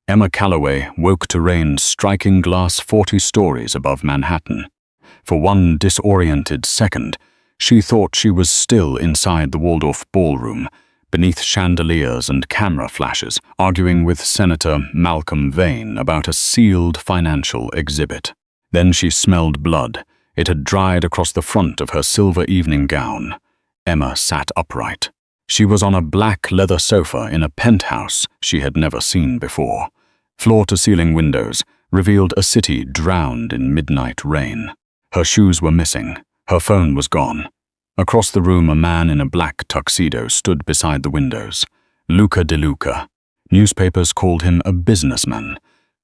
Emma Calloway woke to rain striking glass 40 stories above Manhattan. For one disoriented second, she thought she was still inside the Waldorf ballroom, beneath chandeliers and camera flashes, arguing with Senator Malcolm Vane about a sealed financial exhibit. Then she smelled blood. It had dried across the front of her silver evening gown. Emma sat upright. She was on a black leather sofa in a penthouse she had never seen before. Floor-to-ceiling windows revealed a city drowned in midnight rain. Her shoes were missing. Her phone was gone. Across the room, a man in a black tuxedo stood beside the windows. Luca DeLuca. Newspapers called him a businessman.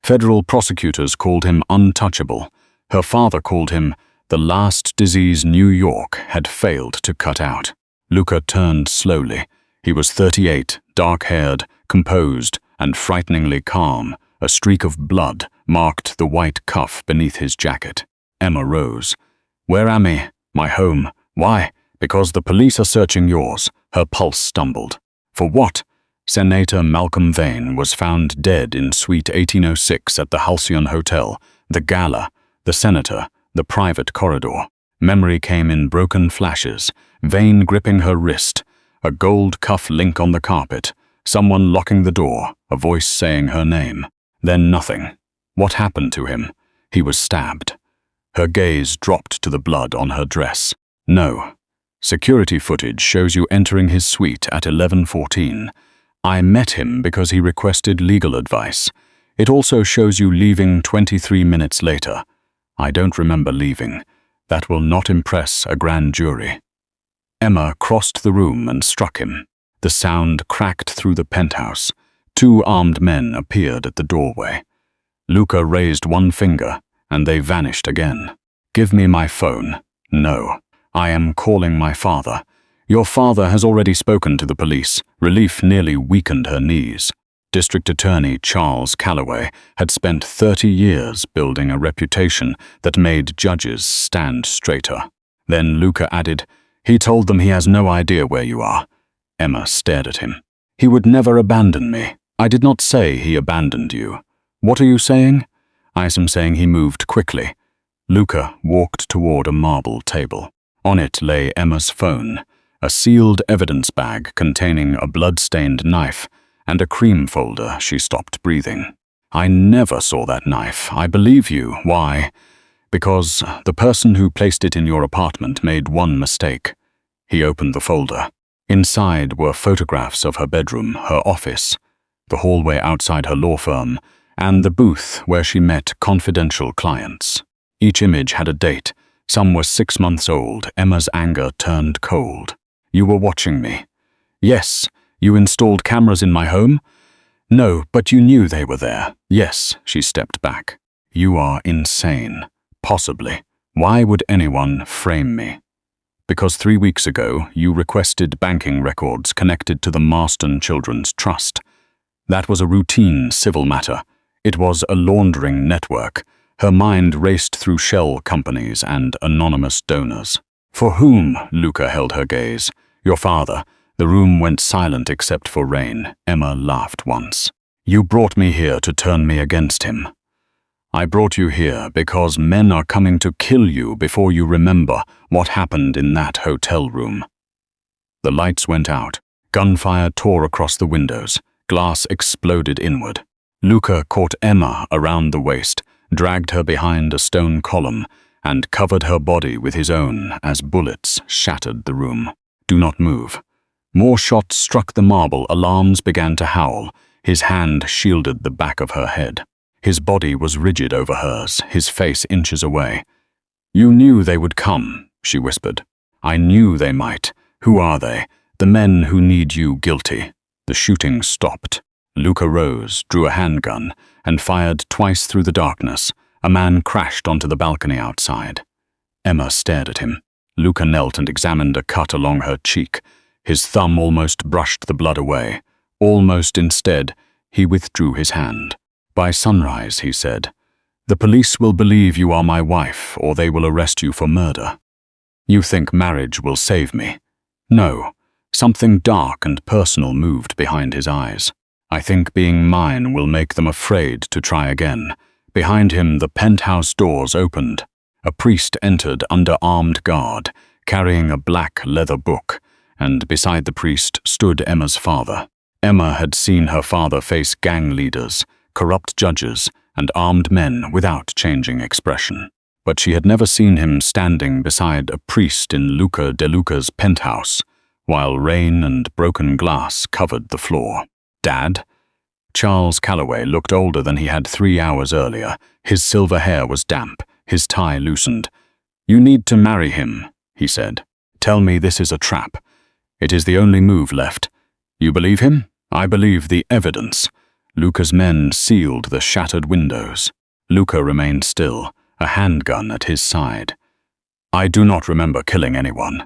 Federal prosecutors called him untouchable. Her father called him the last disease New York had failed to cut out. Luca turned slowly. He was 38, dark-haired, composed, and frighteningly calm. A streak of blood marked the white cuff beneath his jacket. Emma rose. "Where am I? My home. Why? Because the police are searching yours." Her pulse stumbled. "For what?" Senator Malcolm Vane was found dead in Suite 1806 at the Halcyon Hotel. The gala, the senator, the private corridor. Memory came in broken flashes. Vane gripping her wrist. A gold cuff link on the carpet. Someone locking the door. A voice saying her name. Then nothing. What happened to him? He was stabbed. Her gaze dropped to the blood on her dress. No. Security footage shows you entering his suite at 11:14. I met him because he requested legal advice. It also shows you leaving 23 minutes later. I don't remember leaving. That will not impress a grand jury. Emma crossed the room and struck him. The sound cracked through the penthouse. 2 armed men appeared at the doorway. Luca raised one finger, and they vanished again. "Give me my phone." "No. I am calling my father." "Your father has already spoken to the police." Relief nearly weakened her knees. District Attorney Charles Calloway had spent 30 years building a reputation that made judges stand straighter. Then Luca added, "He told them he has no idea where you are." Emma stared at him. "He would never abandon me." "I did not say he abandoned you." "What are you saying?" "I am saying he moved quickly." Luca walked toward a marble table. On it lay Emma's phone, a sealed evidence bag containing a blood-stained knife, and a cream folder. She stopped breathing. "I never saw that knife. I believe you. Why? Because the person who placed it in your apartment made one mistake." He opened the folder. Inside were photographs of her bedroom, her office, the hallway outside her law firm, and the booth where she met confidential clients. Each image had a date. Some were 6 months old. Emma's anger turned cold. "You were watching me." "Yes." "You installed cameras in my home?" "No, but you knew they were there." "Yes." She stepped back. "You are insane." "Possibly. Why would anyone frame me?" "Because 3 weeks ago, you requested banking records connected to the Marston Children's Trust. That was a routine civil matter. It was a laundering network." Her mind raced through shell companies and anonymous donors. "For whom?" Luca held her gaze. "Your father." The room went silent except for rain. Emma laughed once. "You brought me here to turn me against him." "I brought you here because men are coming to kill you before you remember what happened in that hotel room." The lights went out. Gunfire tore across the windows. Glass exploded inward. Luca caught Emma around the waist, dragged her behind a stone column, and covered her body with his own as bullets shattered the room. "Do not move." More shots struck the marble. Alarms began to howl. His hand shielded the back of her head. His body was rigid over hers, his face inches away. "You knew they would come," she whispered. "I knew they might. Who are they? The men who need you guilty." The shooting stopped. Luca rose, drew a handgun, and fired twice through the darkness. A man crashed onto the balcony outside. Emma stared at him. Luca knelt and examined a cut along her cheek. His thumb almost brushed the blood away. Almost instead, he withdrew his hand. "By sunrise," he said, "the police will believe you are my wife, or they will arrest you for murder. You think marriage will save me?" "No." Something dark and personal moved behind his eyes. I think being mine will make them afraid to try again. Behind him, the penthouse doors opened. A priest entered under armed guard, carrying a black leather book, and beside the priest stood Emma's father. Emma had seen her father face gang leaders, corrupt judges, and armed men without changing expression. But she had never seen him standing beside a priest in Luca DeLuca's penthouse, while rain and broken glass covered the floor. "Dad?" Charles Calloway looked older than he had 3 hours earlier. His silver hair was damp, his tie loosened. "You need to marry him," he said. "Tell me this is a trap. It is the only move left. You believe him? I believe the evidence." Luca's men sealed the shattered windows. Luca remained still, a handgun at his side. "I do not remember killing anyone."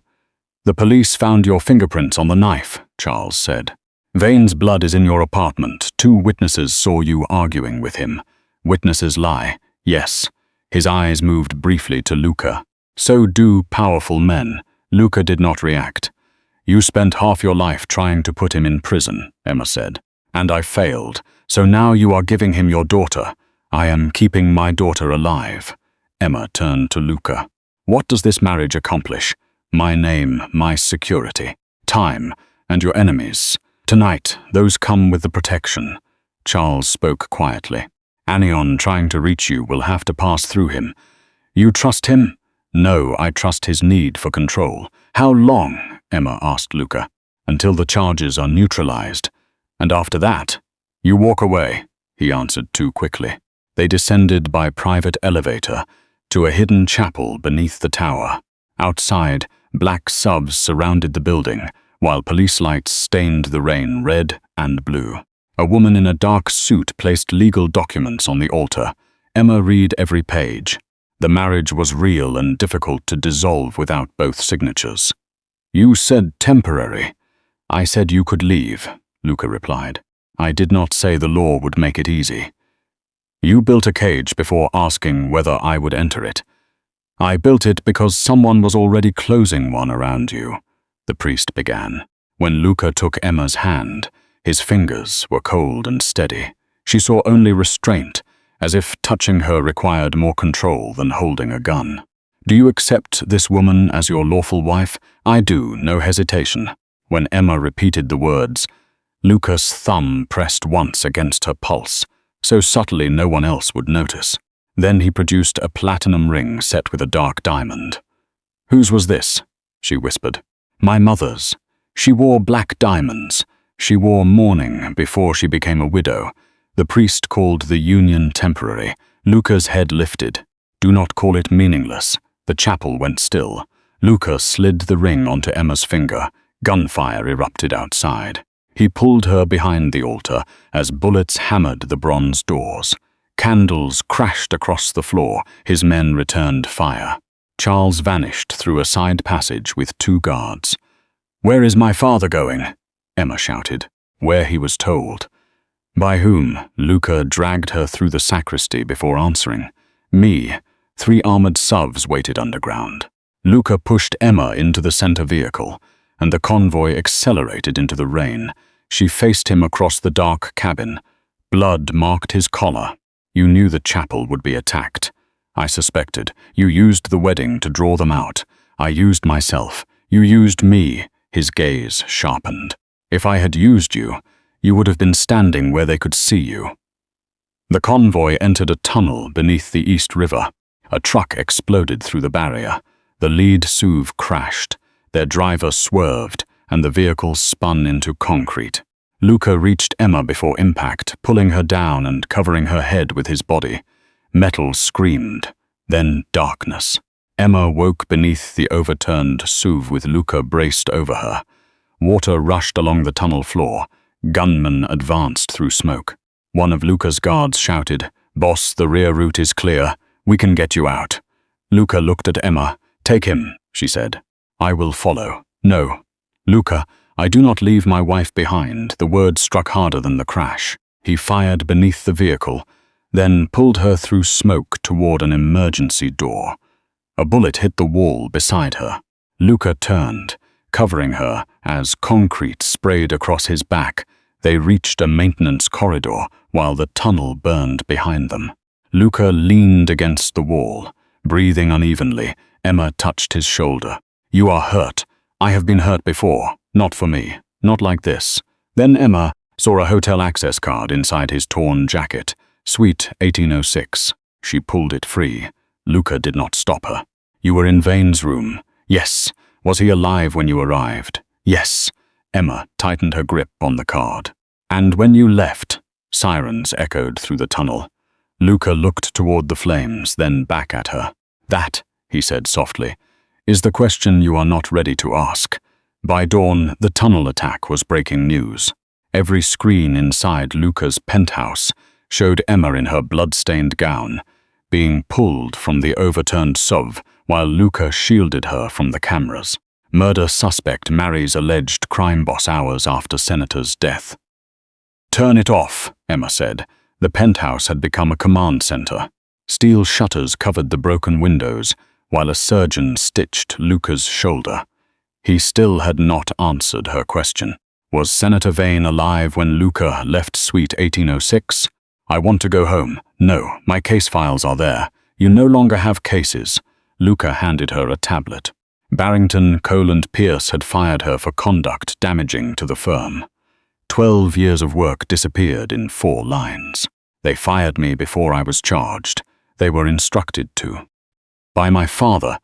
"The police found your fingerprints on the knife," Charles said. "Vane's blood is in your apartment. 2 witnesses saw you arguing with him. Witnesses lie. Yes." His eyes moved briefly to Luca. "So do powerful men." Luca did not react. "You spent half your life trying to put him in prison," Emma said. "And I failed. So now you are giving him your daughter. I am keeping my daughter alive." Emma turned to Luca. "What does this marriage accomplish? My name, my security, time, and your enemies. Tonight, those come with the protection." Charles spoke quietly. "Anion trying to reach you will have to pass through him. You trust him?" "No, I trust his need for control." "How long?" Emma asked Luca. "Until the charges are neutralized. And after that, you walk away," he answered too quickly. They descended by private elevator to a hidden chapel beneath the tower. Outside, black subs surrounded the building, while police lights stained the rain red and blue. A woman in a dark suit placed legal documents on the altar. Emma read every page. The marriage was real and difficult to dissolve without both signatures. "You said temporary." "I said you could leave," Luca replied. "I did not say the law would make it easy." "You built a cage before asking whether I would enter it." "I built it because someone was already closing one around you," the priest began. When Luca took Emma's hand, his fingers were cold and steady. She saw only restraint, as if touching her required more control than holding a gun. "Do you accept this woman as your lawful wife?" "I do, no hesitation." When Emma repeated the words, Luca's thumb pressed once against her pulse, so subtly no one else would notice. Then he produced a platinum ring set with a dark diamond. "Whose was this?" she whispered. "My mother's. She wore black diamonds. She wore mourning before she became a widow." The priest called the union temporary. Luca's head lifted. "Do not call it meaningless." The chapel went still. Luca slid the ring onto Emma's finger. Gunfire erupted outside. He pulled her behind the altar as bullets hammered the bronze doors. Candles crashed across the floor. His men returned fire. Charles vanished through a side passage with 2 guards. "Where is my father going?" Emma shouted. "Where he was told." "By whom?" Luca dragged her through the sacristy before answering. "Me." 3 armored subs waited underground. Luca pushed Emma into the center vehicle, and the convoy accelerated into the rain. She faced him across the dark cabin. Blood marked his collar. "You knew the chapel would be attacked." "I suspected. You used the wedding to draw them out. I used myself. You used me." His gaze sharpened. "If I had used you, you would have been standing where they could see you." The convoy entered a tunnel beneath the East River. A truck exploded through the barrier. The lead SUV crashed. Their driver swerved, and the vehicle spun into concrete. Luca reached Emma before impact, pulling her down and covering her head with his body. Metal screamed, then darkness. Emma woke beneath the overturned SUV with Luca braced over her. Water rushed along the tunnel floor. Gunmen advanced through smoke. One of Luca's guards shouted, "Boss, the rear route is clear. We can get you out." Luca looked at Emma. "Take him," she said. "I will follow." "No." "Luca, I do not leave my wife behind." The word struck harder than the crash. He fired beneath the vehicle, then pulled her through smoke toward an emergency door. A bullet hit the wall beside her. Luca turned, covering her as concrete sprayed across his back. They reached a maintenance corridor while the tunnel burned behind them. Luca leaned against the wall. Breathing unevenly, Emma touched his shoulder. "You are hurt. I have been hurt before. Not for me. Not like this." Then Emma saw a hotel access card inside his torn jacket. Suite 1806. She pulled it free. Luca did not stop her. "You were in Vane's room." "Yes." "Was he alive when you arrived?" "Yes." Emma tightened her grip on the card. "And when you left?" Sirens echoed through the tunnel. Luca looked toward the flames, then back at her. "That," he said softly, "is the question you are not ready to ask." By dawn, the tunnel attack was breaking news. Every screen inside Luca's penthouse showed Emma in her blood-stained gown, being pulled from the overturned SUV while Luca shielded her from the cameras. Murder suspect marries alleged crime boss hours after senator's death. "Turn it off," Emma said. The penthouse had become a command center. Steel shutters covered the broken windows, while a surgeon stitched Luca's shoulder. He still had not answered her question. Was Senator Vane alive when Luca left Suite 1806? "I want to go home." "No, my case files are there. You no longer have cases." Luca handed her a tablet. Barrington, Cole and Pierce had fired her for conduct damaging to the firm. 12 years of work disappeared in 4 lines. "They fired me before I was charged. They were instructed to." "By my father."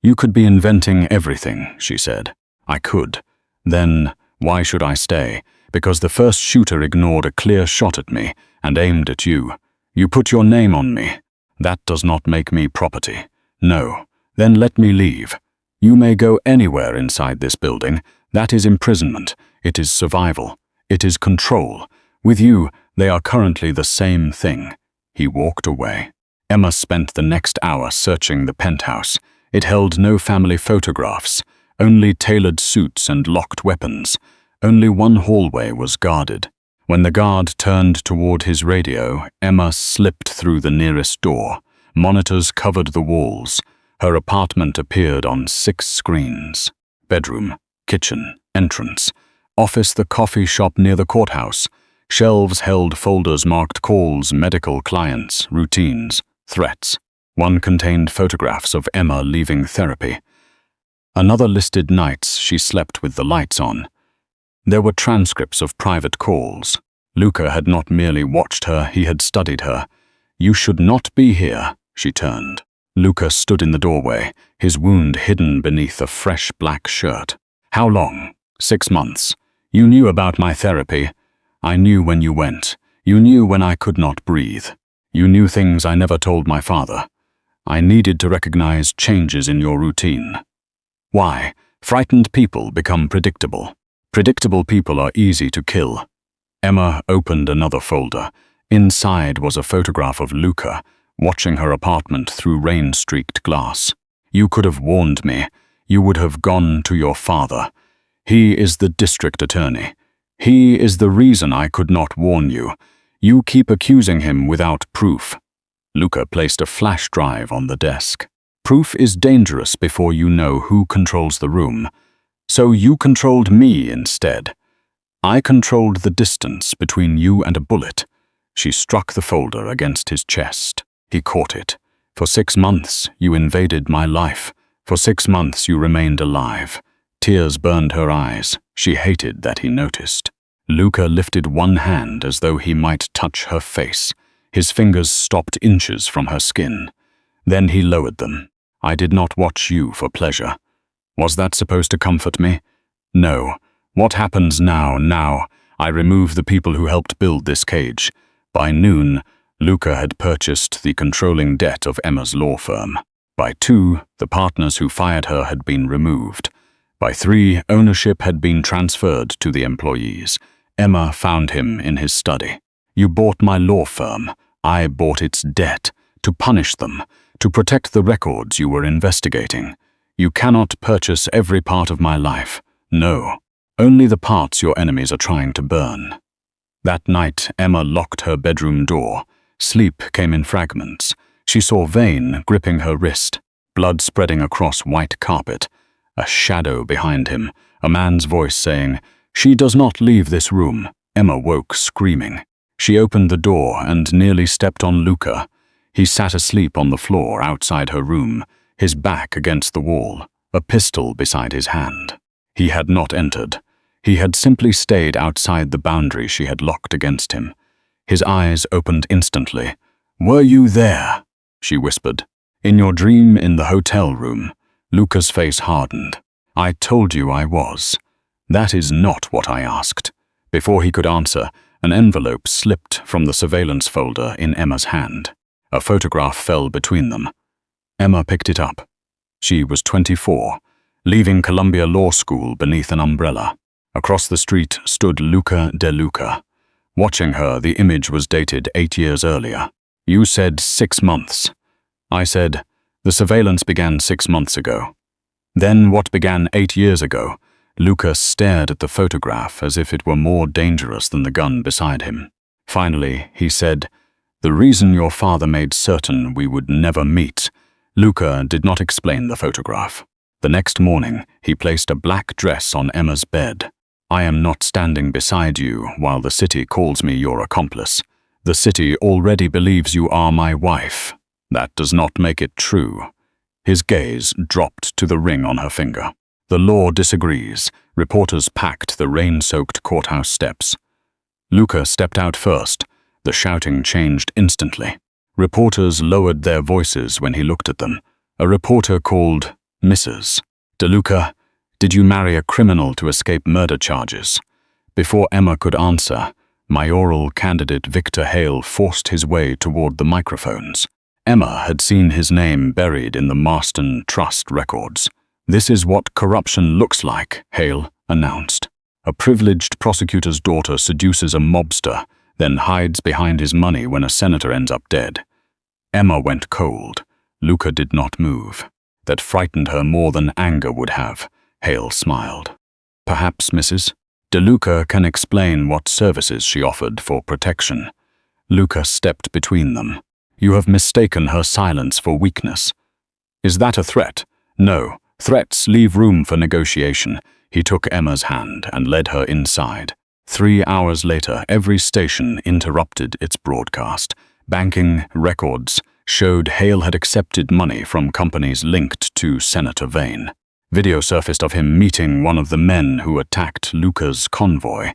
"You could be inventing everything," she said. "I could. Then, why should I stay? Because the first shooter ignored a clear shot at me and aimed at you. You put your name on me. That does not make me property." "No. Then let me leave." "You may go anywhere inside this building. That is imprisonment. It is survival. It is control. With you, they are currently the same thing." He walked away. Emma spent the next hour searching the penthouse. It held no family photographs, only tailored suits and locked weapons. Only one hallway was guarded. When the guard turned toward his radio, Emma slipped through the nearest door. Monitors covered the walls. Her apartment appeared on 6 screens. Bedroom, kitchen, entrance. Office, the coffee shop near the courthouse. Shelves held folders marked calls, medical clients, routines, threats. One contained photographs of Emma leaving therapy. Another listed nights she slept with the lights on. There were transcripts of private calls. Luca had not merely watched her, he had studied her. "You should not be here," she turned. Luca stood in the doorway, his wound hidden beneath a fresh black shirt. "How long?" 6 months. "You knew about my therapy." "I knew when you went. You knew when I could not breathe. You knew things I never told my father. I needed to recognize changes in your routine." "Why? Frightened people become predictable. Predictable people are easy to kill." Emma opened another folder. Inside was a photograph of Luca, watching her apartment through rain-streaked glass. "You could have warned me. You would have gone to your father. He is the district attorney. He is the reason I could not warn you. You keep accusing him without proof." Luca placed a flash drive on the desk. "Proof is dangerous before you know who controls the room. So you controlled me instead. I controlled the distance between you and a bullet." She struck the folder against his chest. He caught it. "For 6 months, you invaded my life. For 6 months, you remained alive." Tears burned her eyes. She hated that he noticed. Luca lifted one hand as though he might touch her face. His fingers stopped inches from her skin. Then he lowered them. "I did not watch you for pleasure." Was that supposed to comfort me? No. What happens now? I remove the people who helped build this cage. By noon, Luca had purchased the controlling debt of Emma's law firm. By 2, the partners who fired her had been removed. By 3, ownership had been transferred to the employees. Emma found him in his study. "You bought my law firm. I bought its debt. To punish them. To protect the records you were investigating. You cannot purchase every part of my life. No. Only the parts your enemies are trying to burn." That night, Emma locked her bedroom door. Sleep came in fragments. She saw Vane gripping her wrist, blood spreading across white carpet. A shadow behind him, a man's voice saying, "She does not leave this room." Emma woke screaming. She opened the door and nearly stepped on Luca. He sat asleep on the floor outside her room, his back against the wall, a pistol beside his hand. He had not entered. He had simply stayed outside the boundary she had locked against him. His eyes opened instantly. "Were you there?" she whispered. "In your dream in the hotel room." Luca's face hardened. "I told you I was." "That is not what I asked." Before he could answer, an envelope slipped from the surveillance folder in Emma's hand. A photograph fell between them. Emma picked it up. She was 24, leaving Columbia Law School beneath an umbrella. Across the street stood Luca DeLuca. Watching her, the image was dated 8 years earlier. "You said 6 months." I said, "The surveillance began 6 months ago." "Then what began 8 years ago?" Luca stared at the photograph as if it were more dangerous than the gun beside him. Finally, he said, "The reason your father made certain we would never meet." Luca did not explain the photograph. The next morning, he placed a black dress on Emma's bed. "I am not standing beside you while the city calls me your accomplice. The city already believes you are my wife. That does not make it true." His gaze dropped to the ring on her finger. "The law disagrees." Reporters packed the rain-soaked courthouse steps. Luca stepped out first. The shouting changed instantly. Reporters lowered their voices when he looked at them. A reporter called, "Mrs. DeLuca, did you marry a criminal to escape murder charges?" Before Emma could answer, mayoral candidate Victor Hale forced his way toward the microphones. Emma had seen his name buried in the Marston Trust records. "This is what corruption looks like," Hale announced. "A privileged prosecutor's daughter seduces a mobster, then hides behind his money when a senator ends up dead." Emma went cold. Luca did not move. That frightened her more than anger would have. Hale smiled. "Perhaps Mrs. DeLuca can explain what services she offered for protection." Luca stepped between them. "You have mistaken her silence for weakness." "Is that a threat?" "No. Threats leave room for negotiation." He took Emma's hand and led her inside. 3 hours later, every station interrupted its broadcast. Banking records showed Hale had accepted money from companies linked to Senator Vane. Video surfaced of him meeting one of the men who attacked Luca's convoy.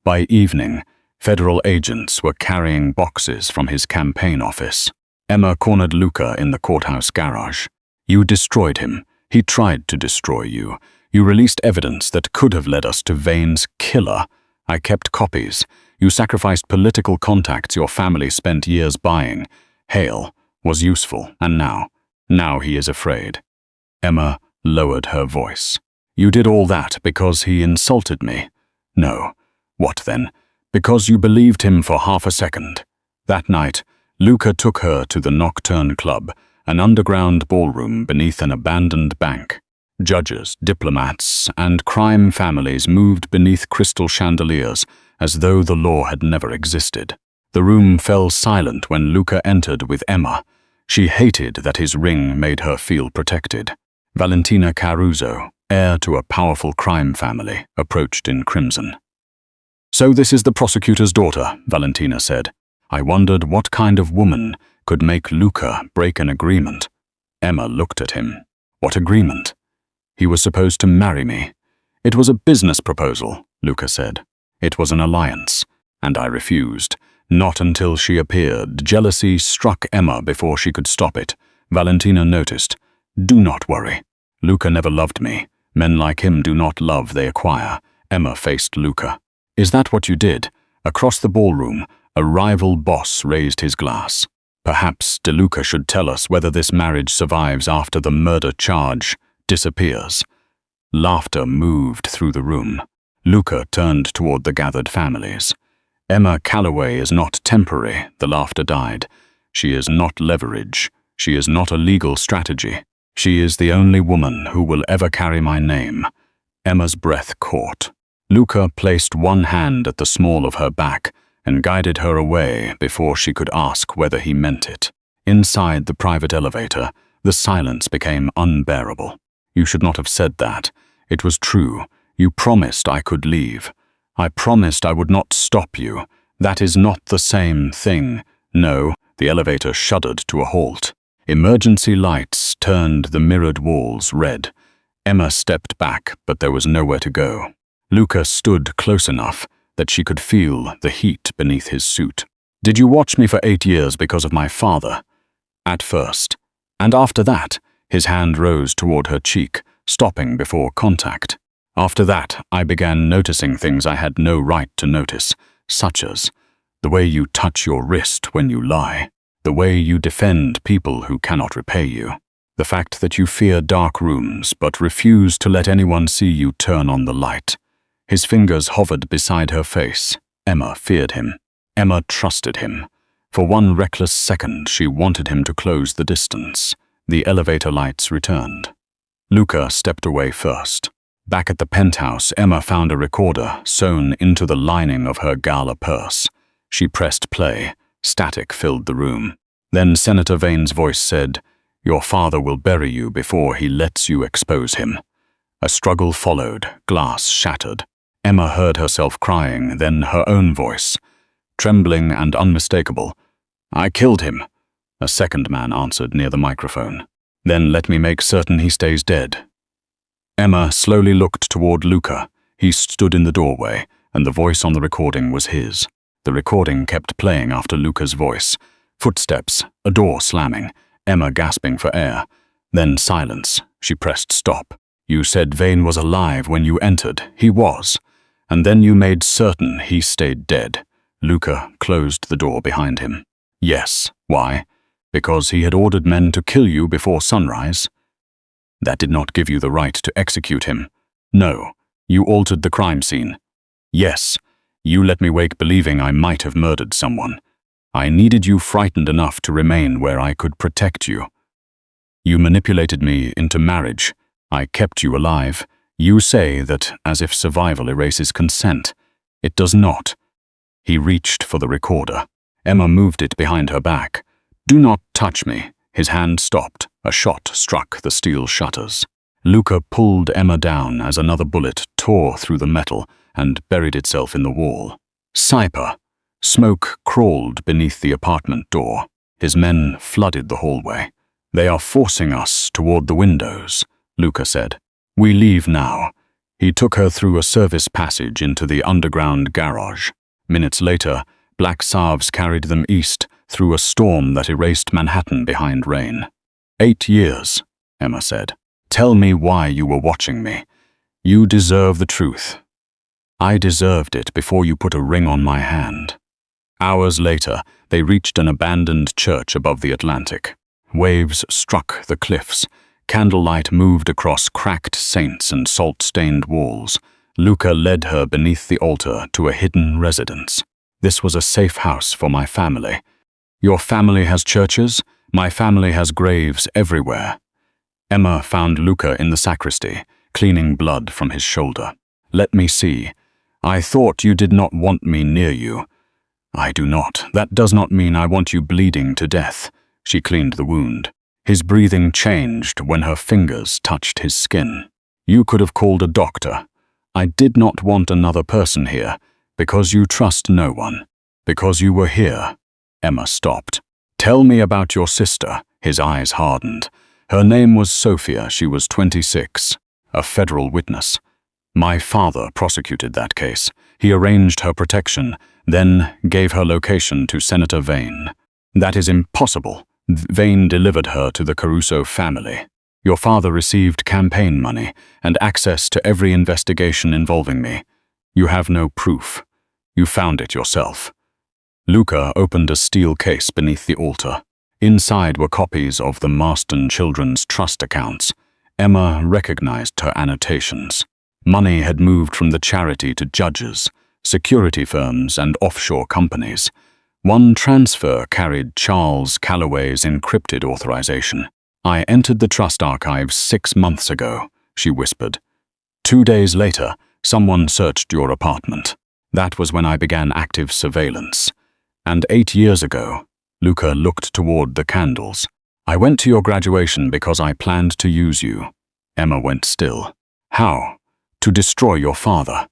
By evening, federal agents were carrying boxes from his campaign office. Emma cornered Luca in the courthouse garage. "You destroyed him. He tried to destroy you. You released evidence that could have led us to Vane's killer. I kept copies. You sacrificed political contacts your family spent years buying. Hale was useful, and now he is afraid." Emma lowered her voice. "You did all that because he insulted me?" "No." "What then?" "Because you believed him for half a second." That night, Luca took her to the Nocturne Club, an underground ballroom beneath an abandoned bank. Judges, diplomats, and crime families moved beneath crystal chandeliers as though the law had never existed. The room fell silent when Luca entered with Emma. She hated that his ring made her feel protected. Valentina Caruso, heir to a powerful crime family, approached in crimson. "So this is the prosecutor's daughter," Valentina said. "I wondered what kind of woman could make Luca break an agreement." Emma looked at him. "What agreement?" "He was supposed to marry me." "It was a business proposal," Luca said. "It was an alliance, and I refused." Not until she appeared. Jealousy struck Emma before she could stop it. Valentina noticed. "Do not worry. Luca never loved me. Men like him do not love, they acquire." Emma faced Luca. "Is that what you did?" Across the ballroom, a rival boss raised his glass. "Perhaps DeLuca should tell us whether this marriage survives after the murder charge disappears." Laughter moved through the room. Luca turned toward the gathered families. "Emma Calloway is not temporary," the laughter died. "She is not leverage. She is not a legal strategy. She is the only woman who will ever carry my name." Emma's breath caught. Luca placed one hand at the small of her back and guided her away before she could ask whether he meant it. Inside the private elevator, the silence became unbearable. "You should not have said that. It was true. You promised I could leave." I promised I would not stop you. That is not the same thing. No, the elevator shuddered to a halt. Emergency lights turned the mirrored walls red. Emma stepped back, but there was nowhere to go. Luca stood close enough that she could feel the heat beneath his suit. Did you watch me for 8 years because of my father? At first. And after that, his hand rose toward her cheek, stopping before contact. After that, I began noticing things I had no right to notice, such as the way you touch your wrist when you lie, the way you defend people who cannot repay you, the fact that you fear dark rooms but refuse to let anyone see you turn on the light. His fingers hovered beside her face. Emma feared him. Emma trusted him. For one reckless second, she wanted him to close the distance. The elevator lights returned. Luca stepped away first. Back at the penthouse, Emma found a recorder sewn into the lining of her gala purse. She pressed play. Static filled the room. Then Senator Vane's voice said, "Your father will bury you before he lets you expose him." A struggle followed, glass shattered. Emma heard herself crying, then her own voice, trembling and unmistakable. "I killed him," a second man answered near the microphone. "Then let me make certain he stays dead." Emma slowly looked toward Luca. He stood in the doorway, and the voice on the recording was his. The recording kept playing after Luca's voice. Footsteps, a door slamming, Emma gasping for air. Then silence. She pressed stop. "You said Vane was alive when you entered. He was. And then you made certain he stayed dead." Luca closed the door behind him. "Yes. Why? Because he had ordered men to kill you before sunrise?" "That did not give you the right to execute him." "No. You altered the crime scene." "Yes. You let me wake believing I might have murdered someone. I needed you frightened enough to remain where I could protect you. You manipulated me into marriage. I kept you alive. You say that as if survival erases consent. It does not." He reached for the recorder. Emma moved it behind her back. "Do not touch me." His hand stopped. A shot struck the steel shutters. Luca pulled Emma down as another bullet tore through the metal and buried itself in the wall. Sniper. Smoke crawled beneath the apartment door. His men flooded the hallway. "They are forcing us toward the windows," Luca said. "We leave now." He took her through a service passage into the underground garage. Minutes later, black salves carried them east through a storm that erased Manhattan behind rain. 8 years, Emma said. "Tell me why you were watching me. You deserve the truth." "I deserved it before you put a ring on my hand." Hours later, they reached an abandoned church above the Atlantic. Waves struck the cliffs. Candlelight moved across cracked saints and salt-stained walls. Luca led her beneath the altar to a hidden residence. "This was a safe house for my family." "Your family has churches? My family has graves everywhere." Emma found Luca in the sacristy, cleaning blood from his shoulder. "Let me see. I thought you did not want me near you." "I do not. That does not mean I want you bleeding to death." She cleaned the wound. His breathing changed when her fingers touched his skin. "You could have called a doctor. I did not want another person here, because you trust no one. Because you were here." Emma stopped. "Tell me about your sister." His eyes hardened. "Her name was Sophia. She was 26. A federal witness. My father prosecuted that case. He arranged her protection, then gave her location to Senator Vane." "That is impossible." "Vane delivered her to the Caruso family. Your father received campaign money and access to every investigation involving me. You have no proof. You found it yourself." Luca opened a steel case beneath the altar. Inside were copies of the Marston Children's Trust accounts. Emma recognized her annotations. Money had moved from the charity to judges, security firms, and offshore companies. One transfer carried Charles Calloway's encrypted authorization. "I entered the trust archives 6 months ago," she whispered. 2 days later, someone searched your apartment. That was when I began active surveillance. And 8 years ago," Luca looked toward the candles, "I went to your graduation because I planned to use you." Emma went still. "How?" "To destroy your father.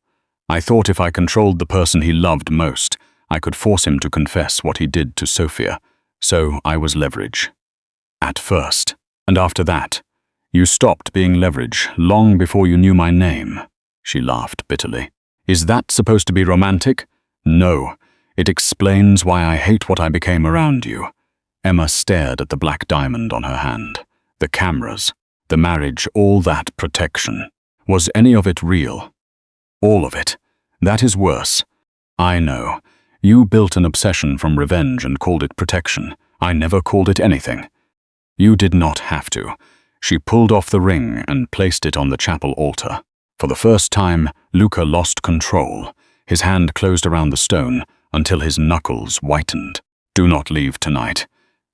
I thought if I controlled the person he loved most, I could force him to confess what he did to Sophia. So I was leverage. At first. And after that, you stopped being leverage long before you knew my name. She laughed bitterly. Is that supposed to be romantic? No. It explains why I hate what I became around you. Emma stared at the black diamond on her hand. The cameras, the marriage, all that protection. Was any of it real? All of it. That is worse. I know. You built an obsession from revenge and called it protection. I never called it anything. You did not have to. She pulled off the ring and placed it on the chapel altar. For the first time, Luca lost control. His hand closed around the stone until his knuckles whitened. Do not leave tonight.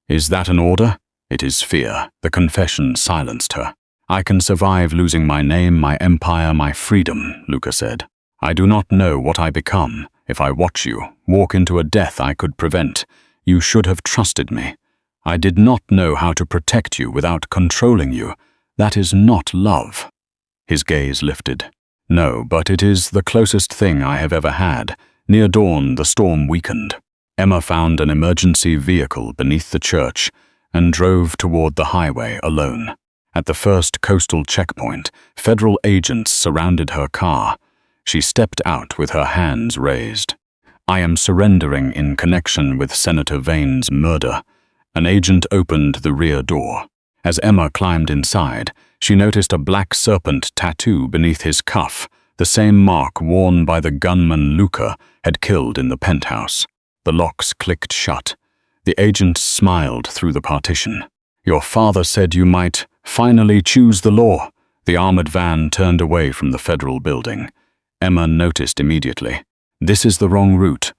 Is that an order? It is fear. The confession silenced her. I can survive losing my name, my empire, my freedom, Luca said. I do not know what I become if I watch you walk into a death I could prevent. You should have trusted me. I did not know how to protect you without controlling you. That is not love. His gaze lifted. No, but it is the closest thing I have ever had. Near dawn, the storm weakened. Emma found an emergency vehicle beneath the church and drove toward the highway alone. At the first coastal checkpoint, federal agents surrounded her car. She stepped out with her hands raised. I am surrendering in connection with Senator Vane's murder. An agent opened the rear door. As Emma climbed inside, she noticed a black serpent tattoo beneath his cuff, the same mark worn by the gunman Luca had killed in the penthouse. The locks clicked shut. The agent smiled through the partition. Your father said you might finally choose the law. The armored van turned away from the federal building. Emma noticed immediately. This is the wrong route.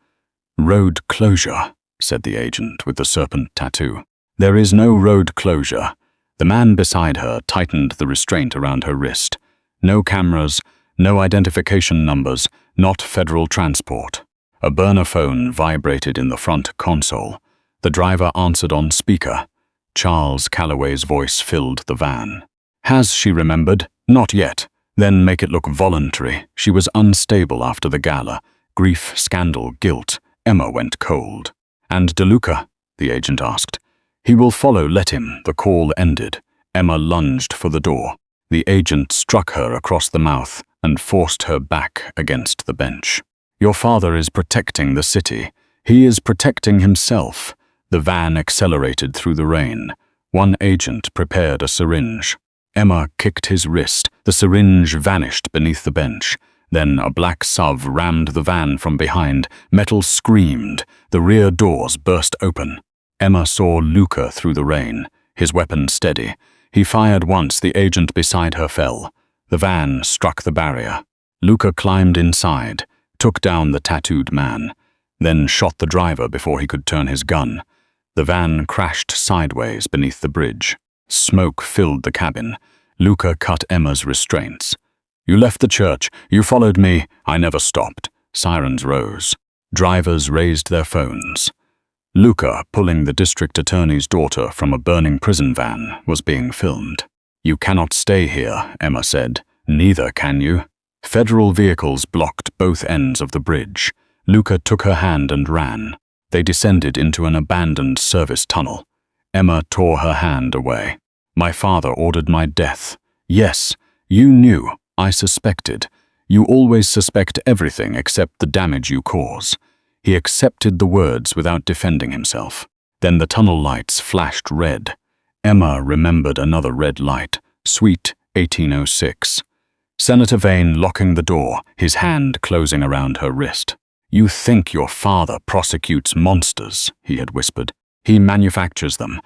Road closure, said the agent with the serpent tattoo. There is no road closure. The man beside her tightened the restraint around her wrist. No cameras, no identification numbers, not federal transport. A burner phone vibrated in the front console. The driver answered on speaker. Charles Calloway's voice filled the van. Has she remembered? Not yet. Then make it look voluntary. She was unstable after the gala. Grief, scandal, guilt. Emma went cold. And DeLuca? The agent asked. He will follow, let him. The call ended. Emma lunged for the door. The agent struck her across the mouth and forced her back against the bench. Your father is protecting the city. He is protecting himself. The van accelerated through the rain. One agent prepared a syringe. Emma kicked his wrist. The syringe vanished beneath the bench. Then a black SUV rammed the van from behind. Metal screamed. The rear doors burst open. Emma saw Luca through the rain, his weapon steady. He fired once. The agent beside her fell. The van struck the barrier. Luca climbed inside, took down the tattooed man, then shot the driver before he could turn his gun. The van crashed sideways beneath the bridge. Smoke filled the cabin. Luca cut Emma's restraints. You left the church. You followed me. I never stopped. Sirens rose. Drivers raised their phones. Luca, pulling the district attorney's daughter from a burning prison van, was being filmed. You cannot stay here, Emma said. Neither can you. Federal vehicles blocked both ends of the bridge. Luca took her hand and ran. They descended into an abandoned service tunnel. Emma tore her hand away. My father ordered my death. Yes, you knew. I suspected. You always suspect everything except the damage you cause. He accepted the words without defending himself. Then the tunnel lights flashed red. Emma remembered another red light. Suite 1806. Senator Vane locking the door, his hand closing around her wrist. You think your father prosecutes monsters, he had whispered. He manufactures them.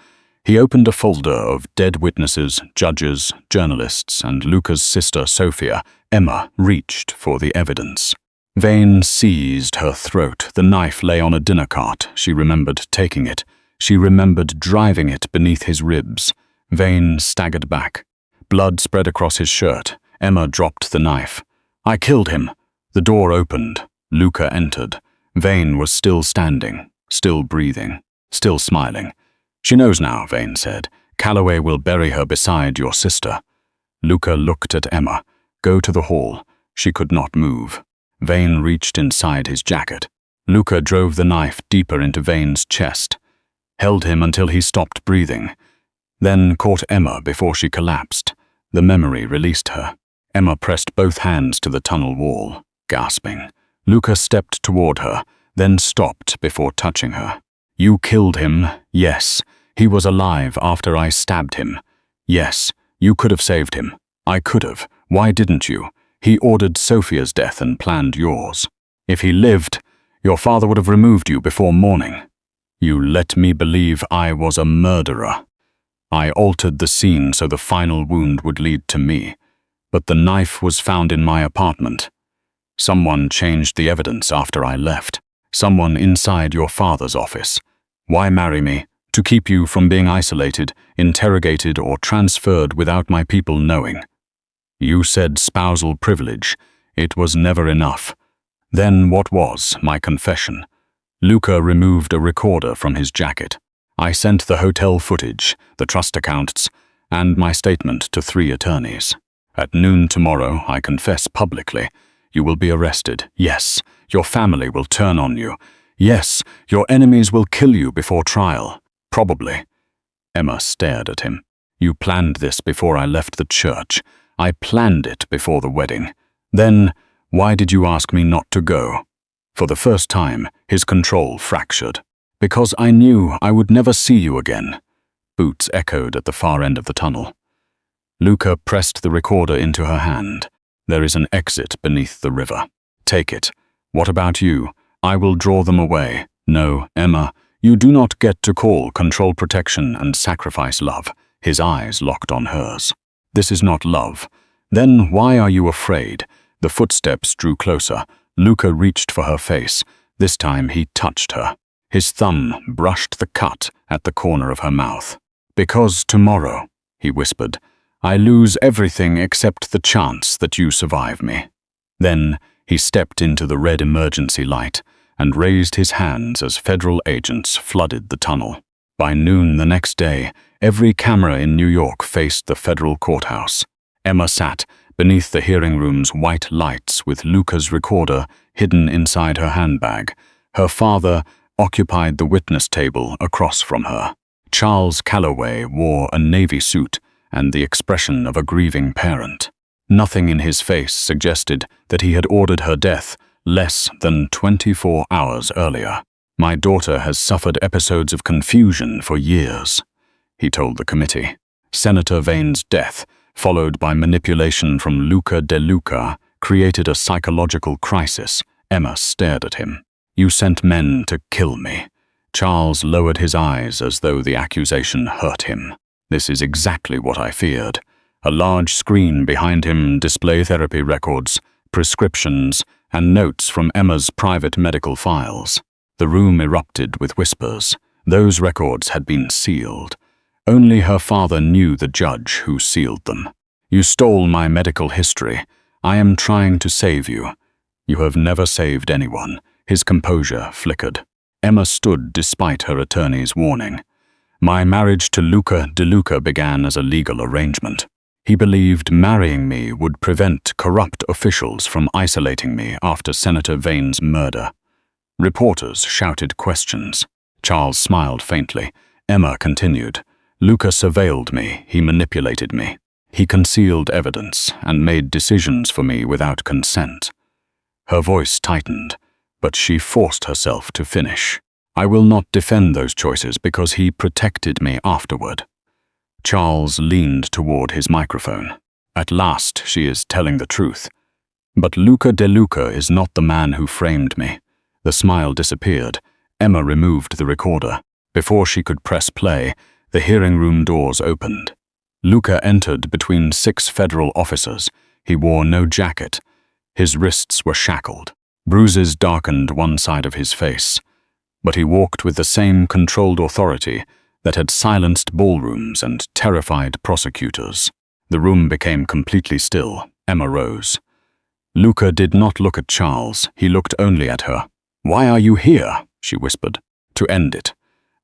He opened a folder of dead witnesses, judges, journalists, and Luca's sister Sophia. Emma reached for the evidence. Vane seized her throat. The knife lay on a dinner cart. She remembered taking it. She remembered driving it beneath his ribs. Vane staggered back. Blood spread across his shirt. Emma dropped the knife. I killed him. The door opened. Luca entered. Vane was still standing, still breathing, still smiling. She knows now, Vane said. Calloway will bury her beside your sister. Luca looked at Emma. Go to the hall. She could not move. Vane reached inside his jacket. Luca drove the knife deeper into Vane's chest, held him until he stopped breathing, then caught Emma before she collapsed. The memory released her. Emma pressed both hands to the tunnel wall, gasping. Luca stepped toward her, then stopped before touching her. You killed him, yes. He was alive after I stabbed him. Yes, you could have saved him. I could have. Why didn't you? He ordered Sophia's death and planned yours. If he lived, your father would have removed you before morning. You let me believe I was a murderer. I altered the scene so the final wound would lead to me, but the knife was found in my apartment. Someone changed the evidence after I left. Someone inside your father's office. Why marry me? To keep you from being isolated, interrogated, or transferred without my people knowing. You said spousal privilege. It was never enough. Then what was my confession? Luca removed a recorder from his jacket. I sent the hotel footage, the trust accounts, and my statement to 3 attorneys. At noon tomorrow, I confess publicly. You will be arrested. Yes, your family will turn on you. Yes, your enemies will kill you before trial. Probably. Emma stared at him. You planned this before I left the church. I planned it before the wedding. Then, why did you ask me not to go? For the first time, his control fractured. Because I knew I would never see you again. Boots echoed at the far end of the tunnel. Luca pressed the recorder into her hand. There is an exit beneath the river. Take it. What about you? I will draw them away. No, Emma, you do not get to call control protection and sacrifice love. His eyes locked on hers. This is not love. Then why are you afraid? The footsteps drew closer. Luca reached for her face. This time he touched her. His thumb brushed the cut at the corner of her mouth. Because tomorrow, he whispered, I lose everything except the chance that you survive me. Then he stepped into the red emergency light and raised his hands as federal agents flooded the tunnel. By noon the next day, every camera in New York faced the federal courthouse. Emma sat beneath the hearing room's white lights with Luca's recorder hidden inside her handbag. Her father occupied the witness table across from her. Charles Calloway wore a navy suit and the expression of a grieving parent. Nothing in his face suggested that he had ordered her death less than 24 hours earlier. My daughter has suffered episodes of confusion for years, he told the committee. Senator Vane's death, followed by manipulation from Luca DeLuca, created a psychological crisis. Emma stared at him. You sent men to kill me. Charles lowered his eyes as though the accusation hurt him. This is exactly what I feared. A large screen behind him displayed therapy records, prescriptions, and notes from Emma's private medical files. The room erupted with whispers. Those records had been sealed. Only her father knew the judge who sealed them. You stole my medical history. I am trying to save you. You have never saved anyone. His composure flickered. Emma stood despite her attorney's warning. My marriage to Luca DeLuca began as a legal arrangement. He believed marrying me would prevent corrupt officials from isolating me after Senator Vane's murder. Reporters shouted questions. Charles smiled faintly. Emma continued. Luca surveilled me. He manipulated me. He concealed evidence and made decisions for me without consent. Her voice tightened, but she forced herself to finish. I will not defend those choices because he protected me afterward. Charles leaned toward his microphone. At last, she is telling the truth. But Luca DeLuca is not the man who framed me. The smile disappeared. Emma removed the recorder. Before she could press play, the hearing room doors opened. Luca entered between 6 federal officers. He wore no jacket. His wrists were shackled. Bruises darkened one side of his face. But he walked with the same controlled authority that had silenced ballrooms and terrified prosecutors. The room became completely still. Emma rose. Luca did not look at Charles. He looked only at her. Why are you here? She whispered. To end it.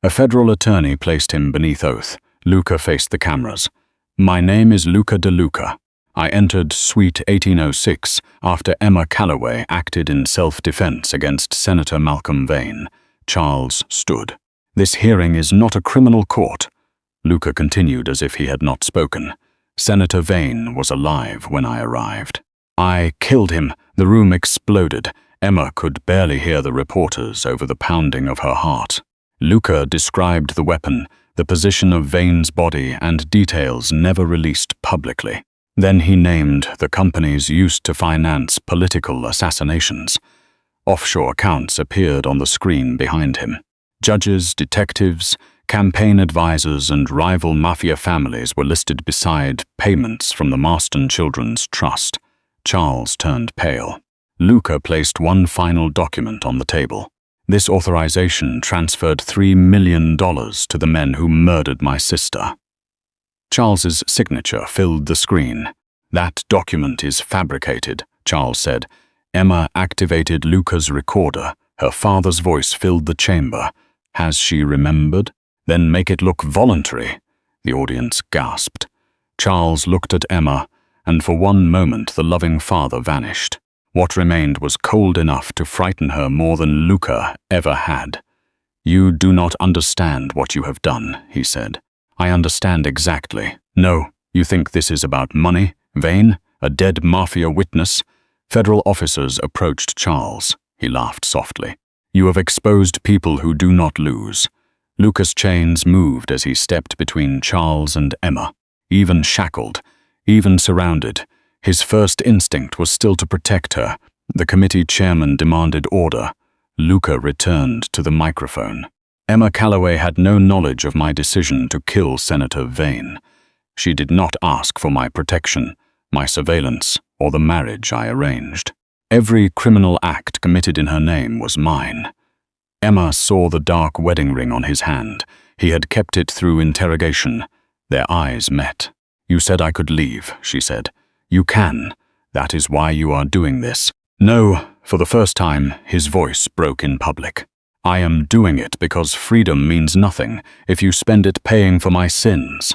A federal attorney placed him beneath oath. Luca faced the cameras. My name is Luca DeLuca. I entered Suite 1806 after Emma Calloway acted in self-defense against Senator Malcolm Vane. Charles stood. This hearing is not a criminal court. Luca continued as if he had not spoken. Senator Vane was alive when I arrived. I killed him. The room exploded. Emma could barely hear the reporters over the pounding of her heart. Luca described the weapon, the position of Vane's body, and details never released publicly. Then he named the companies used to finance political assassinations. Offshore accounts appeared on the screen behind him. Judges, detectives, campaign advisors, and rival mafia families were listed beside payments from the Marston Children's Trust. Charles turned pale. Luca placed one final document on the table. This authorization transferred $3 million to the men who murdered my sister. Charles's signature filled the screen. That document is fabricated, Charles said. Emma activated Luca's recorder. Her father's voice filled the chamber. Has she remembered? Then make it look voluntary. The audience gasped. Charles looked at Emma, and for one moment the loving father vanished. What remained was cold enough to frighten her more than Luca ever had. You do not understand what you have done, he said. I understand exactly. No, you think this is about money? Vane? A dead mafia witness? Federal officers approached Charles. He laughed softly. You have exposed people who do not lose. Luca's chains moved as he stepped between Charles and Emma. Even shackled, even surrounded, his first instinct was still to protect her. The committee chairman demanded order. Luca returned to the microphone. Emma Calloway had no knowledge of my decision to kill Senator Vane. She did not ask for my protection, my surveillance, or the marriage I arranged. Every criminal act committed in her name was mine. Emma saw the dark wedding ring on his hand. He had kept it through interrogation. Their eyes met. You said I could leave, she said. You can. That is why you are doing this. No, for the first time, his voice broke in public. I am doing it because freedom means nothing if you spend it paying for my sins.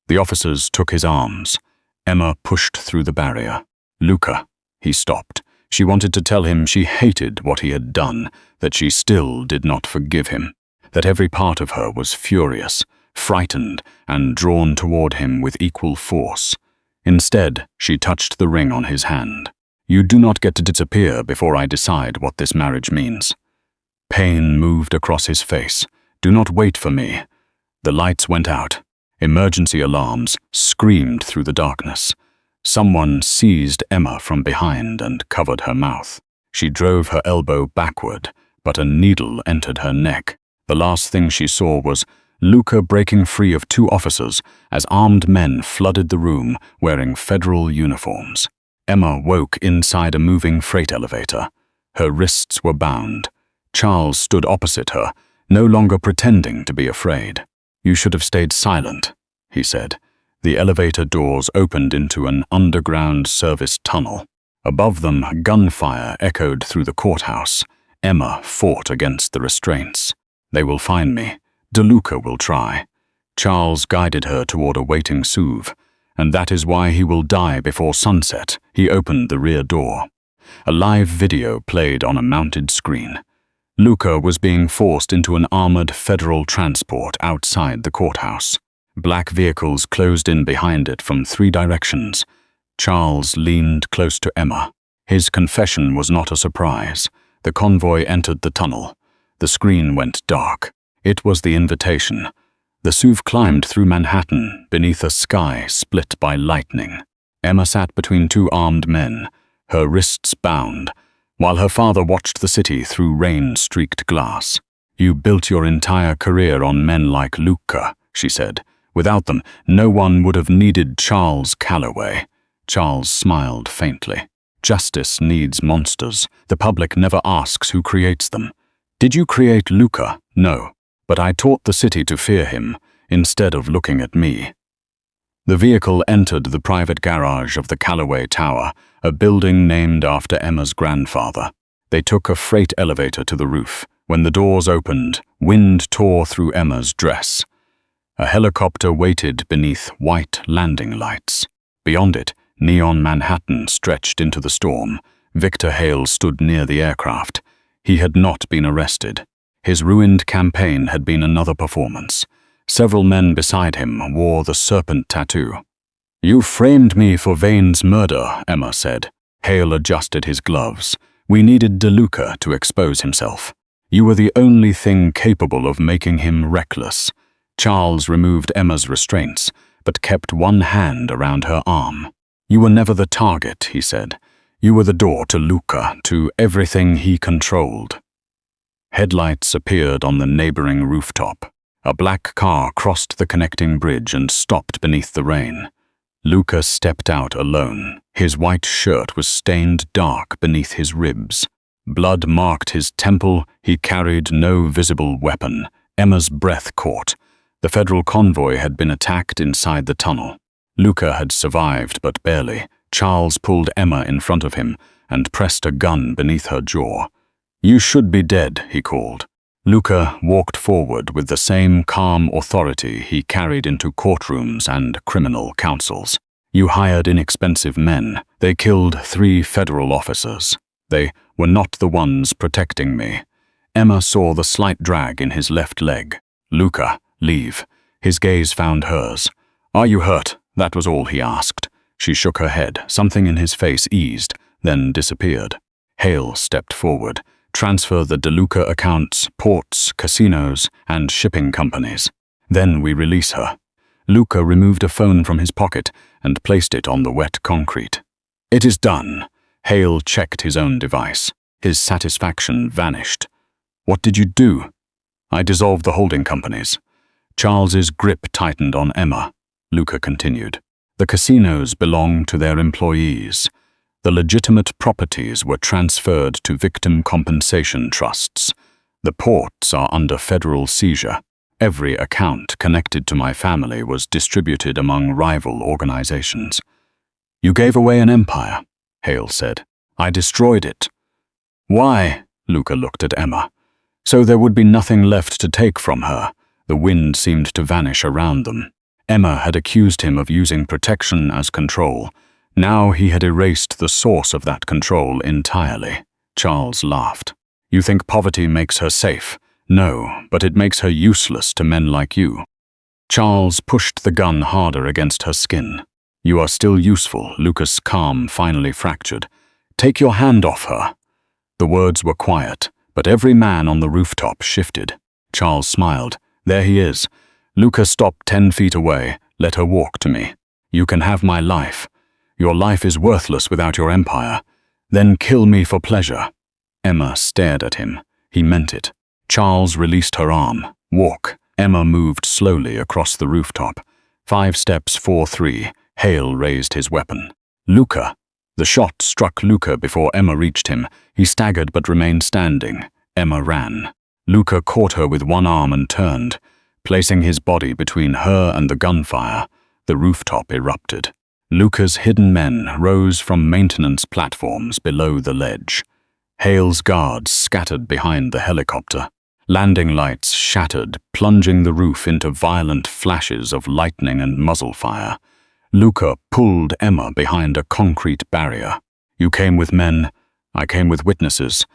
The officers took his arms. Emma pushed through the barrier. Luca. He stopped. She wanted to tell him she hated what he had done, that she still did not forgive him, that every part of her was furious, frightened, and drawn toward him with equal force. Instead, she touched the ring on his hand. You do not get to disappear before I decide what this marriage means. Pain moved across his face. Do not wait for me. The lights went out. Emergency alarms screamed through the darkness. Someone seized Emma from behind and covered her mouth. She drove her elbow backward, but a needle entered her neck. The last thing she saw was Luca breaking free of two officers as armed men flooded the room wearing federal uniforms. Emma woke inside a moving freight elevator. Her wrists were bound. Charles stood opposite her, no longer pretending to be afraid. You should have stayed silent, he said. The elevator doors opened into an underground service tunnel. Above them, gunfire echoed through the courthouse. Emma fought against the restraints. They will find me. DeLuca will try. Charles guided her toward a waiting SUV, and that is why he will die before sunset. He opened the rear door. A live video played on a mounted screen. Luca was being forced into an armored federal transport outside the courthouse. Black vehicles closed in behind it from 3 directions. Charles leaned close to Emma. His confession was not a surprise. The convoy entered the tunnel. The screen went dark. It was the invitation. The SUV climbed through Manhattan beneath a sky split by lightning. Emma sat between 2 armed men, her wrists bound, while her father watched the city through rain-streaked glass. You built your entire career on men like Luca, she said. Without them, no one would have needed Charles Calloway. Charles smiled faintly. Justice needs monsters. The public never asks who creates them. Did you create Luca? No. But I taught the city to fear him, instead of looking at me. The vehicle entered the private garage of the Calloway Tower, a building named after Emma's grandfather. They took a freight elevator to the roof. When the doors opened, wind tore through Emma's dress. A helicopter waited beneath white landing lights. Beyond it, Neon Manhattan stretched into the storm. Victor Hale stood near the aircraft. He had not been arrested. His ruined campaign had been another performance. Several men beside him wore the serpent tattoo. "You framed me for Vane's murder," Emma said. Hale adjusted his gloves. "We needed DeLuca to expose himself. You were the only thing capable of making him reckless." Charles removed Emma's restraints, but kept one hand around her arm. "You were never the target," he said. "You were the door to Luca, to everything he controlled." Headlights appeared on the neighboring rooftop. A black car crossed the connecting bridge and stopped beneath the rain. Luca stepped out alone. His white shirt was stained dark beneath his ribs. Blood marked his temple. He carried no visible weapon. Emma's breath caught. The federal convoy had been attacked inside the tunnel. Luca had survived, but barely. Charles pulled Emma in front of him and pressed a gun beneath her jaw. "You should be dead," he called. Luca walked forward with the same calm authority he carried into courtrooms and criminal councils. "You hired inexpensive men. They killed 3 federal officers. They were not the ones protecting me." Emma saw the slight drag in his left leg. "Luca, leave." His gaze found hers. "Are you hurt?" That was all he asked. She shook her head. Something in his face eased, then disappeared. Hale stepped forward. "Transfer the DeLuca accounts, ports, casinos, and shipping companies. Then we release her." Luca removed a phone from his pocket and placed it on the wet concrete. "It is done." Hale checked his own device. His satisfaction vanished. "What did you do?" "I dissolved the holding companies." Charles's grip tightened on Emma. Luca continued. "The casinos belong to their employees. The legitimate properties were transferred to victim compensation trusts. The ports are under federal seizure. Every account connected to my family was distributed among rival organizations." "You gave away an empire," Hale said. "I destroyed it." "Why?" Luca looked at Emma. "So there would be nothing left to take from her." The wind seemed to vanish around them. Emma had accused him of using protection as control. Now he had erased the source of that control entirely. Charles laughed. "You think poverty makes her safe? No, but it makes her useless to men like you." Charles pushed the gun harder against her skin. "You are still useful," Luca's calm finally fractured. "Take your hand off her." The words were quiet, but every man on the rooftop shifted. Charles smiled. "There he is." Luca stopped 10 feet away. "Let her walk to me. You can have my life. Your life is worthless without your empire. Then kill me for pleasure." Emma stared at him. He meant it. Charles released her arm. "Walk." Emma moved slowly across the rooftop. 5 steps, 4, 3. Hale raised his weapon. "Luca." The shot struck Luca before Emma reached him. He staggered but remained standing. Emma ran. Luca caught her with one arm and turned. Placing his body between her and the gunfire, the rooftop erupted. Luca's hidden men rose from maintenance platforms below the ledge. Hale's guards scattered behind the helicopter. Landing lights shattered, plunging the roof into violent flashes of lightning and muzzle fire. Luca pulled Emma behind a concrete barrier. "You came with men. I came with witnesses.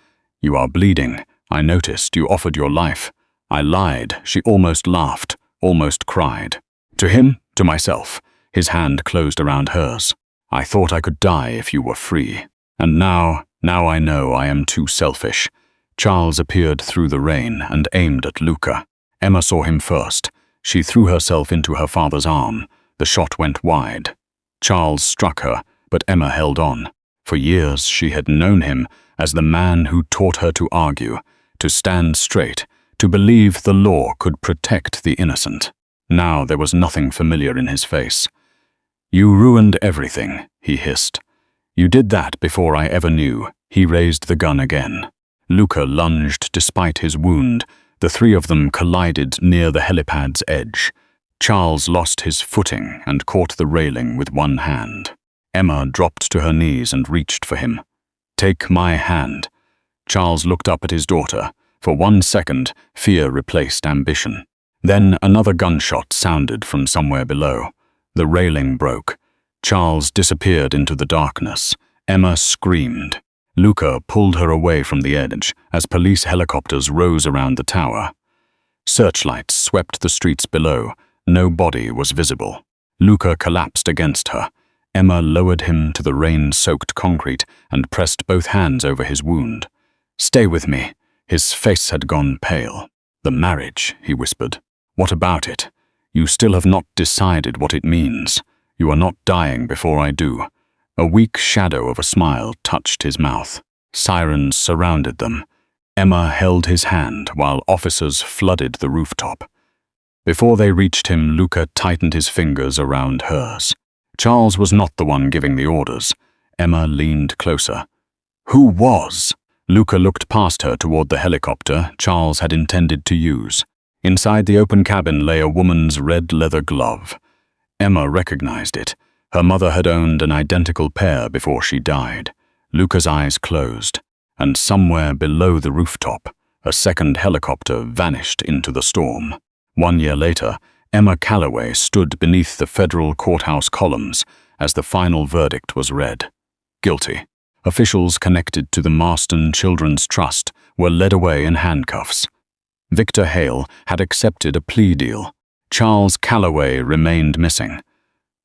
You are bleeding. I noticed you offered your life. I lied." She almost laughed, almost cried. "To him, to myself." His hand closed around hers. "I thought I could die if you were free. And now I know I am too selfish." Charles appeared through the rain and aimed at Luca. Emma saw him first. She threw herself into her father's arm. The shot went wide. Charles struck her, but Emma held on. For years she had known him as the man who taught her to argue, to stand straight, to believe the law could protect the innocent. Now there was nothing familiar in his face. "You ruined everything," he hissed. "You did that before I ever knew." He raised the gun again. Luca lunged despite his wound. The 3 of them collided near the helipad's edge. Charles lost his footing and caught the railing with one hand. Emma dropped to her knees and reached for him. "Take my hand." Charles looked up at his daughter. For 1 second, fear replaced ambition. Then another gunshot sounded from somewhere below. The railing broke. Charles disappeared into the darkness. Emma screamed. Luca pulled her away from the edge as police helicopters rose around the tower. Searchlights swept the streets below. No body was visible. Luca collapsed against her. Emma lowered him to the rain-soaked concrete and pressed both hands over his wound. "Stay with me." His face had gone pale. "The marriage," he whispered. "What about it? You still have not decided what it means. You are not dying before I do." A weak shadow of a smile touched his mouth. Sirens surrounded them. Emma held his hand while officers flooded the rooftop. Before they reached him, Luca tightened his fingers around hers. Charles was not the one giving the orders. Emma leaned closer. "Who was?" Luca looked past her toward the helicopter Charles had intended to use. Inside the open cabin lay a woman's red leather glove. Emma recognized it. Her mother had owned an identical pair before she died. Luca's eyes closed, and somewhere below the rooftop, a second helicopter vanished into the storm. 1 year later, Emma Calloway stood beneath the federal courthouse columns as the final verdict was read. Guilty. Officials connected to the Marston Children's Trust were led away in handcuffs. Victor Hale had accepted a plea deal. Charles Calloway remained missing.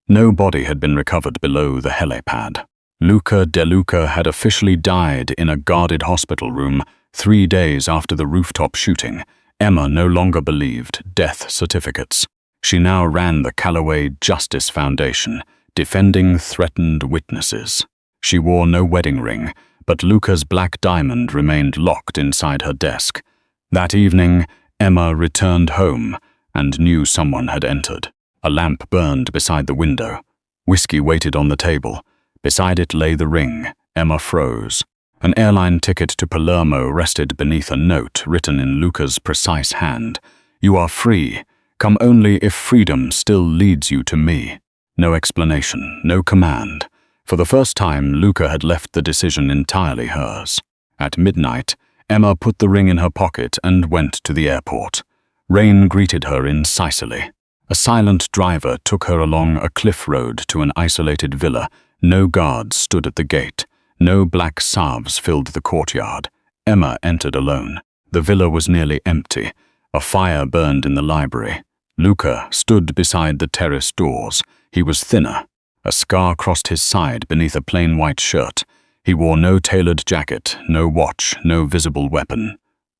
No body had been recovered below the helipad. Luca DeLuca had officially died in a guarded hospital room 3 days after the rooftop shooting. Emma no longer believed death certificates. She now ran the Calloway Justice Foundation, defending threatened witnesses. She wore no wedding ring, but Luca's black diamond remained locked inside her desk. That evening, Emma returned home and knew someone had entered. A lamp burned beside the window. Whiskey waited on the table. Beside it lay the ring. Emma froze. An airline ticket to Palermo rested beneath a note written in Luca's precise hand. "You are free. Come only if freedom still leads you to me." No explanation, no command. For the first time, Luca had left the decision entirely hers. At midnight, Emma put the ring in her pocket and went to the airport. Rain greeted her in Sicily. A silent driver took her along a cliff road to an isolated villa. No guards stood at the gate. No black Saabs filled the courtyard. Emma entered alone. The villa was nearly empty. A fire burned in the library. Luca stood beside the terrace doors. He was thinner. A scar crossed his side beneath a plain white shirt. He wore no tailored jacket, no watch, no visible weapon.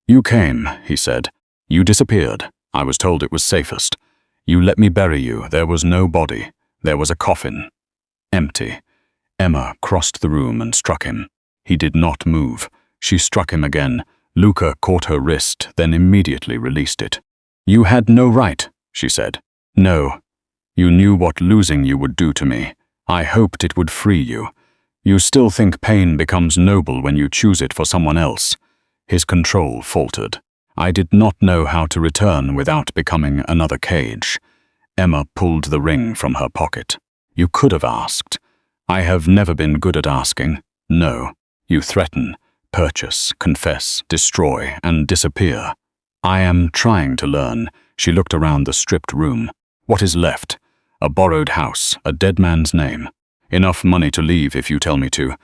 "You came," he said. "You disappeared. I was told it was safest. You let me bury you. There was no body. There was a coffin. Empty." Emma crossed the room and struck him. He did not move. She struck him again. Luca caught her wrist, then immediately released it. "You had no right," she said. "No. You knew what losing you would do to me. I hoped it would free you. You still think pain becomes noble when you choose it for someone else." His control faltered. "I did not know how to return without becoming another cage." Emma pulled the ring from her pocket. "You could have asked." "I have never been good at asking." "No. You threaten, purchase, confess, destroy, and disappear." "I am trying to learn." She looked around the stripped room. "What is left? A borrowed house, a dead man's name. Enough money to leave if you tell me to.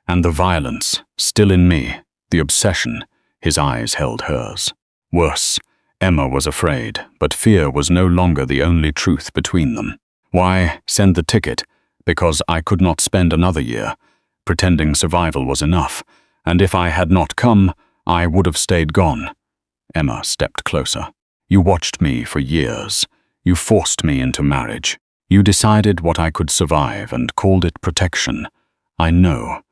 And the violence, still in me, the obsession." His eyes held hers. Worse. Emma was afraid, but fear was no longer the only truth between them. "Why send the ticket? Because I could not spend another year. Pretending survival was enough, and if I had not come, I would have stayed gone." Emma stepped closer. "You watched me for years. You forced me into marriage. You decided what I could survive and called it protection. I know.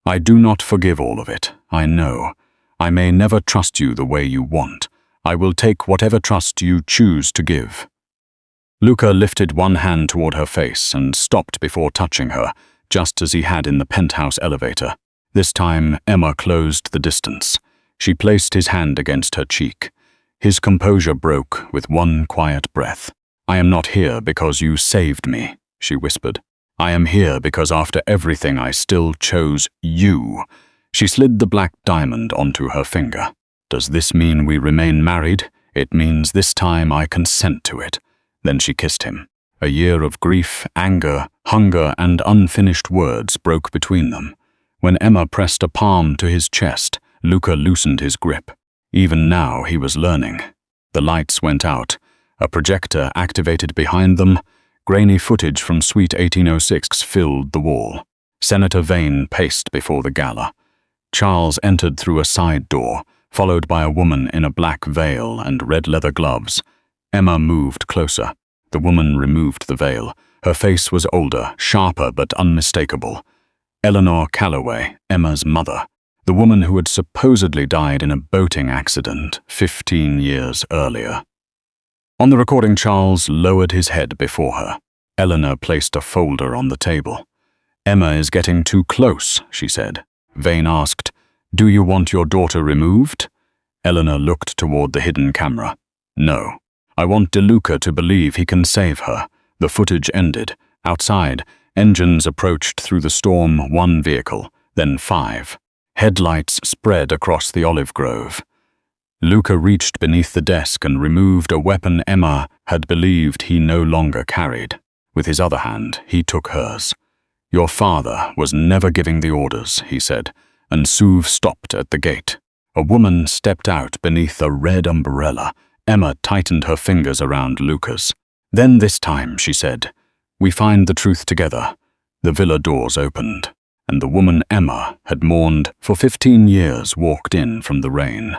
I do not forgive all of it. I know. I may never trust you the way you want. I will take whatever trust you choose to give." Luca lifted one hand toward her face and stopped before touching her, just as he had in the penthouse elevator. This time, Emma closed the distance. She placed his hand against her cheek. His composure broke with one quiet breath. "I am not here because you saved me," she whispered. "I am here because after everything I still chose you." She slid the black diamond onto her finger. "Does this mean we remain married? It means this time I consent to it." Then she kissed him. A year of grief, anger, hunger, and unfinished words broke between them. When Emma pressed a palm to his chest, Luca loosened his grip. Even now he was learning. The lights went out. A projector activated behind them. Grainy footage from Suite 1806 filled the wall. Senator Vane paced before the gala. Charles entered through a side door, followed by a woman in a black veil and red leather gloves. Emma moved closer. The woman removed the veil. Her face was older, sharper but unmistakable. Eleanor Calloway, Emma's mother, the woman who had supposedly died in a boating accident 15 years earlier. On the recording, Charles lowered his head before her. Eleanor placed a folder on the table. "Emma is getting too close," she said. Vane asked, "Do you want your daughter removed?" Eleanor looked toward the hidden camera. "No. I want DeLuca to believe he can save her." The footage ended. Outside, engines approached through the storm, 1 vehicle, then 5. Headlights spread across the olive grove. Luca reached beneath the desk and removed a weapon Emma had believed he no longer carried. With his other hand, he took hers. "Your father was never giving the orders," he said, and Suve stopped at the gate. A woman stepped out beneath a red umbrella. Emma tightened her fingers around Luca's. "Then this time," she said, "we find the truth together." The villa doors opened, and the woman Emma had mourned for 15 years walked in from the rain.